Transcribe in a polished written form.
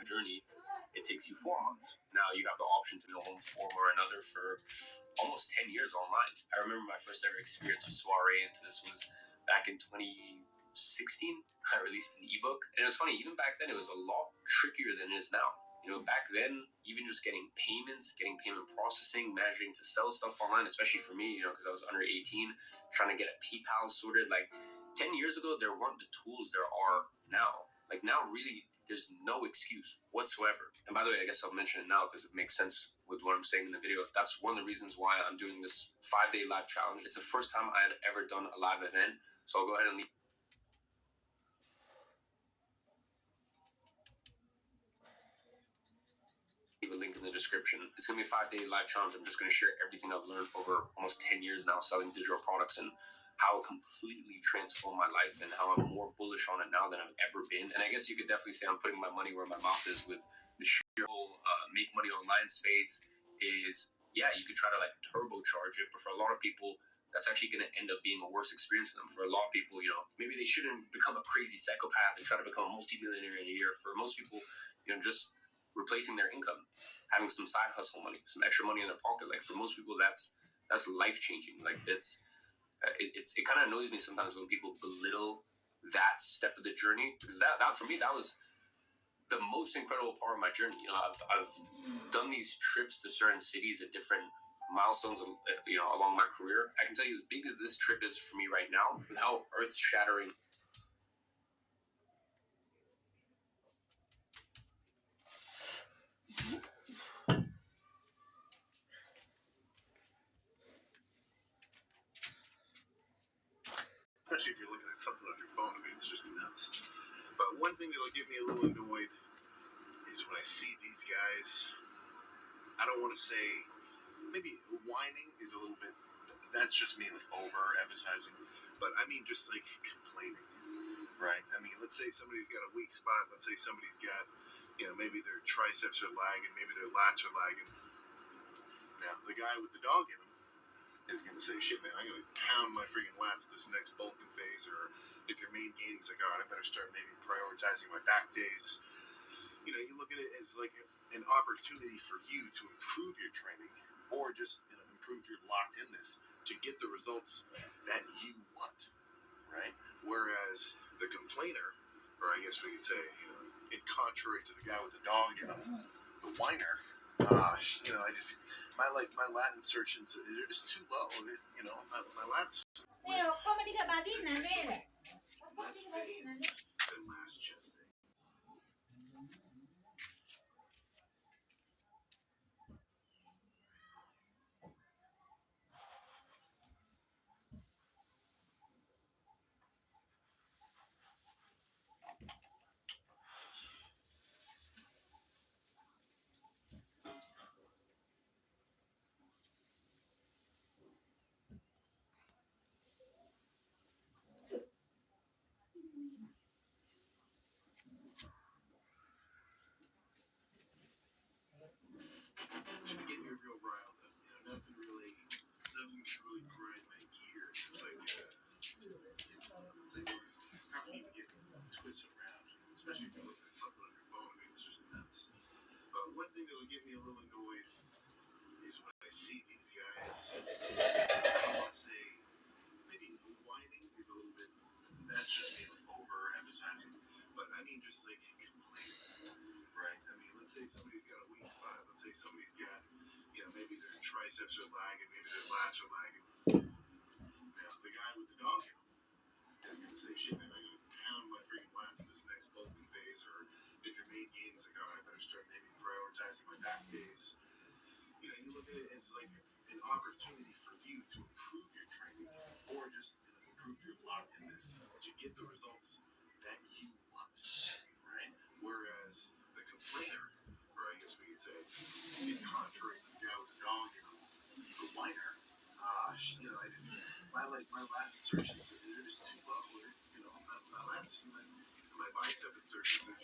journey, it takes you 4 months. Now you have the option to go one form or another for almost 10 years online. I remember my first ever experience with Soiree into this was back in 2016. I released an ebook. And it was funny, even back then, it was a lot trickier than it is now. Back then, even just getting payments, getting payment processing, managing to sell stuff online, especially for me, because I was under 18, trying to get a PayPal sorted. Like 10 years ago, there weren't the tools there are now. Like now, really, there's no excuse whatsoever. And by the way, I guess I'll mention it now because it makes sense with what I'm saying in the video. That's one of the reasons why I'm doing this 5-day live challenge. It's the first time I had ever done a live event. So I'll go ahead and leave a link in the description. It's going to be a 5-day live challenge. I'm just going to share everything I've learned over almost 10 years now selling digital products and how it completely transformed my life and how I'm more bullish on it now than I've ever been. And I guess you could definitely say I'm putting my money where my mouth is with the sheer make money online space is, yeah, you could try to like turbocharge it, but for a lot of people, that's actually going to end up being a worse experience for them. For a lot of people, maybe they shouldn't become a crazy psychopath and try to become a multimillionaire in a year. For most people, just replacing their income, having some side hustle money, some extra money in their pocket. Like for most people, that's life changing. Like it kind of annoys me sometimes when people belittle that step of the journey, because that for me, that was the most incredible part of my journey. I've done these trips to certain cities at different milestones, along my career. I can tell you, as big as this trip is for me right now, with how earth shattering especially if you're looking at something on your phone. I mean, it's just nuts. But one thing that'll get me a little annoyed is when I see these guys. I don't want to say maybe whining is a little bit. That's just me, like over emphasizing. But I mean, just like complaining, right? I mean, let's say somebody's got a weak spot. Let's say somebody's got, maybe their triceps are lagging, maybe their lats are lagging. Now, the guy with the dog in him is going to say, shit, man, I'm going to pound my freaking lats this next bulking phase. Or if your main gaining's like, all right, I better start maybe prioritizing my back days. You look at it as like an opportunity for you to improve your training or just improve your locked inness to get the results that you want, right? Whereas the complainer, or I guess we could say, in contrary to the guy with the dog, the whiner, I just my lat insertions, they're just too low. My lats. Last chest day. It's gonna get me real riled up. Nothing can really grind my gears. It's like how can you get twisted around, especially if you're looking at something on your phone. I mean, it's just nuts. But one thing that'll get me a little annoyed is when I see these guys. I want to say maybe whining is a little bit. That's just me over emphasizing. But I mean, just like complaining, right? I mean, let's say somebody's got a weak spot. Let's say somebody's got, maybe their triceps are lagging, maybe their lats are lagging. Now, the guy with the dog in him is going to say, shit, man, I'm going to pound my freaking lats this next bulking phase. Or if your main gain is like, all right, I better start maybe prioritizing my back days. You look at it as like an opportunity for you to improve your training or just improve your locked inness to get the results that you want, right? Whereas the complainer, or I guess we could say, in contrary to the guy with the dog, the whiner, my lat insertions, they're just too low. My lats, my bicep insertions are